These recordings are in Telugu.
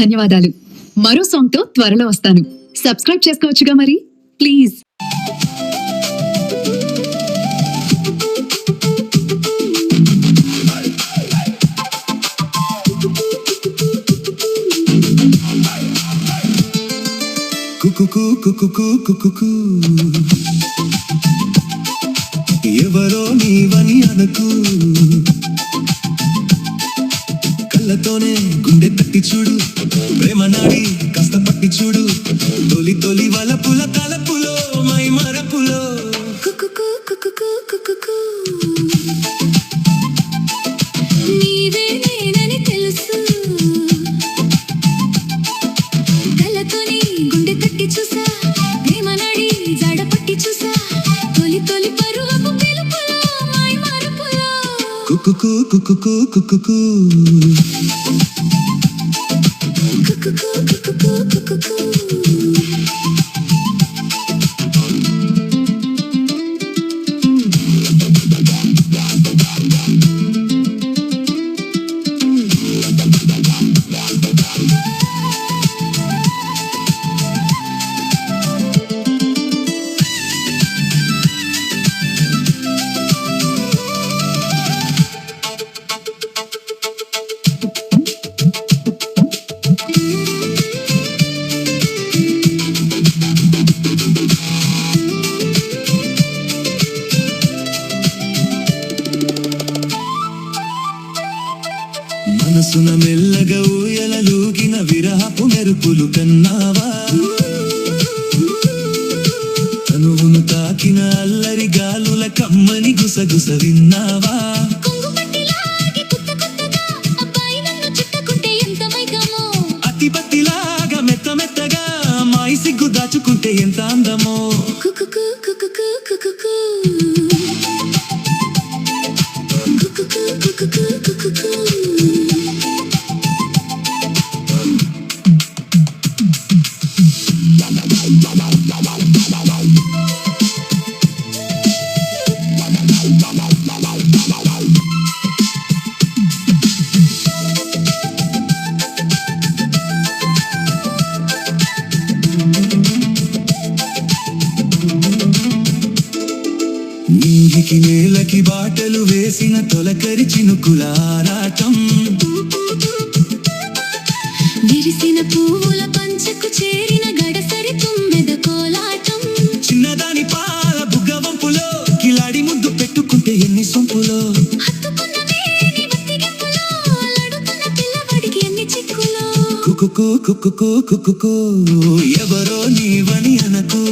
ధన్యవాదాలు. మరో సాంగ్ తో త్వరలో వస్తాను. సబ్స్క్రైబ్ చేసుకోవచ్చుగా మరి, ప్లీజ్. ఎవరో నీవని అనకు, కళ్ళతోనే గుండె తట్టి చూడు, ప్రేమ నాడి కాస్త పట్టి చూడు, తొలి తొలి వలపుల తలపులో మై మరపులో నీవే నేనని తెలుసు, కళ్ళతోనే గుండె తట్టి చూసా, ప్రేమ నాడి జాడ పట్టి చూసా, తొలి తొలి పరువపు పిలుపులో మై మరపులో కుకుకు కుకుకు కుకుకు మనసున మెల్లగా ఊయలలూగిన విరహపు మెరుపులు కన్నావా, తనువును తాకిన అల్లరి గాలుల కమ్మని గుసగుస విన్నావా, అతి పత్తిలాగా మెత్త మెత్తగా మాయి సిగ్గు దాచుకుంటే ఎంత అందమో. నీలికి నేలకి బాటలు వేసిన తొలకరి చినుకుల ఆరాటం, విరిసిన పువ్వుల పంచకు చేరిన గడసరి తుమ్మెద కోలాటం, చిన్నదాని పాల బుగ్గ వంపులో కిలాడి ముద్దు పెట్టుకుంటే ఎన్ని సొంపులో, హత్తుకున్న వేడి వత్తిగింపులో లడుతున్న పిల్లవాడికి ఎన్ని చిక్కులో. కుకుకు కుకుకు కుకుకు ఎవరో నీవని అనకు,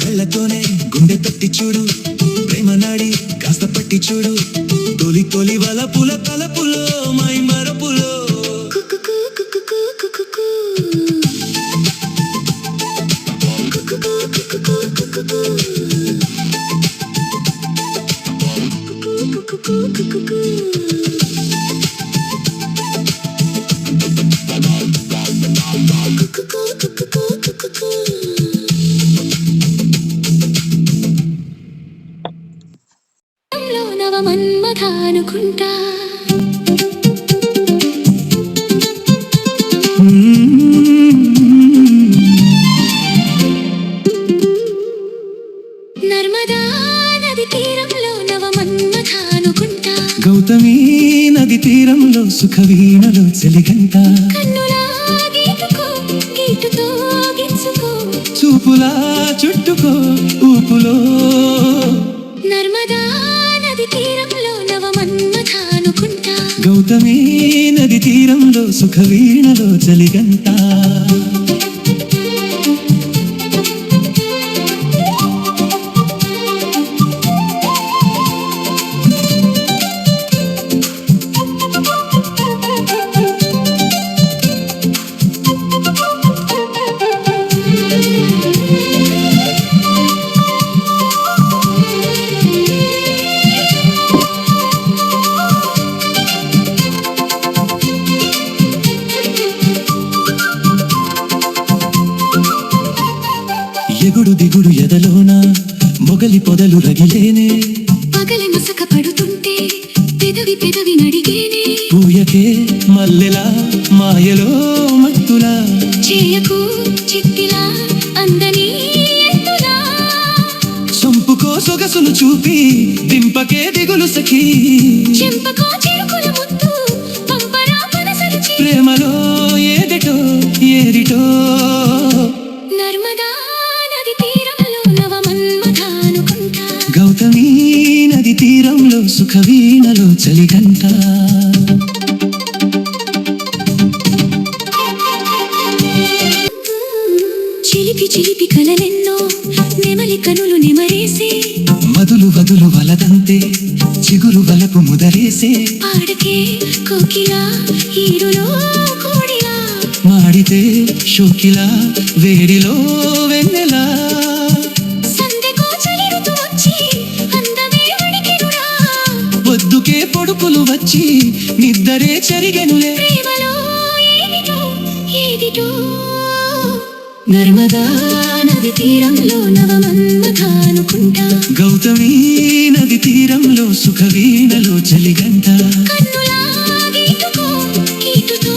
కళ్ళతోనే గుండె తట్టి చూడు, ప్రేమ నాడి కాస్త పట్టి చూడు, తొలి తొలి వలపుల తలపులో మై మరపులో నవ మన్మథ అనుకుంటా, నర్మదా నది తీరంలో నవ మన్మథ అనుకుంటా, గౌతమి నది తీరంలో సుఖ వీణలో చెలిగంట, కన్నులా గీటుకో గీటుతో గిచ్చుకో, చూపులా చుట్టుకో ఊపులో, నర్మదా నది తీరంలో నవ మన్మథ అనుకుంటా, గౌతమి నది తీరంలో సుఖ వీణలో చెలిగంట. ఎగుడు దిగుడు ఎదలోన మొగలి పొదలు రగిలేనే, పగలి ముసక పడుతుంటే పెదవి పెదవి నడిగేనే, పూయకే మల్లెలా మాయలో మత్తు చేయకు చిత్తిలా అందని ఎత్తులా సొంపుకో సొగసులు చూపి దింపకే దిగులు సఖీ చెంపకో చిరుకుల ముద్దు పంపరా మనసరిచి ప్రేమలో ఏదిటో ఏదిటో నర్మదా నది తీరంలో నవ మన్మథానుకుంటా గౌతమి నది తీరంలో సుఖవీణలో చలిగంట చిలిపి చిలిపి కలలెన్నో నెమలి కనులు నెమరేసే మధులు వదులు వలదంతే చిగురు వలపు ముదరేసే పాడకే కోకిలా ఈడులో కోడిలా మాడితే షోకిలా వేడిలో వెన్నెలా సందెకో చలిరుతు వచ్చి అందమే వణికెనురా పొద్దుకే పొడుపులు వచ్చి నిద్దరే చెరిగెనులే ప్రేమలో ఏదిటో ఏదిటో నర్మదా నది తీరంలో నవ మన్మథానుకుంటా గౌతమి నది తీరంలో సుఖవీణలో చలిగంట కన్నులా గీటుకో గీటుతో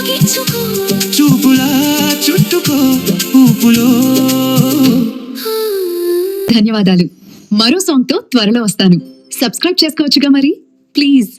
గిచ్చుకో చూపులా చుట్టుకో ఊపులో ధన్యవాదాలు. మరో సాంగ్ తో త్వరలో వస్తాను. సబ్స్క్రైబ్ చేసుకోవచ్చుగా మరి, ప్లీజ్.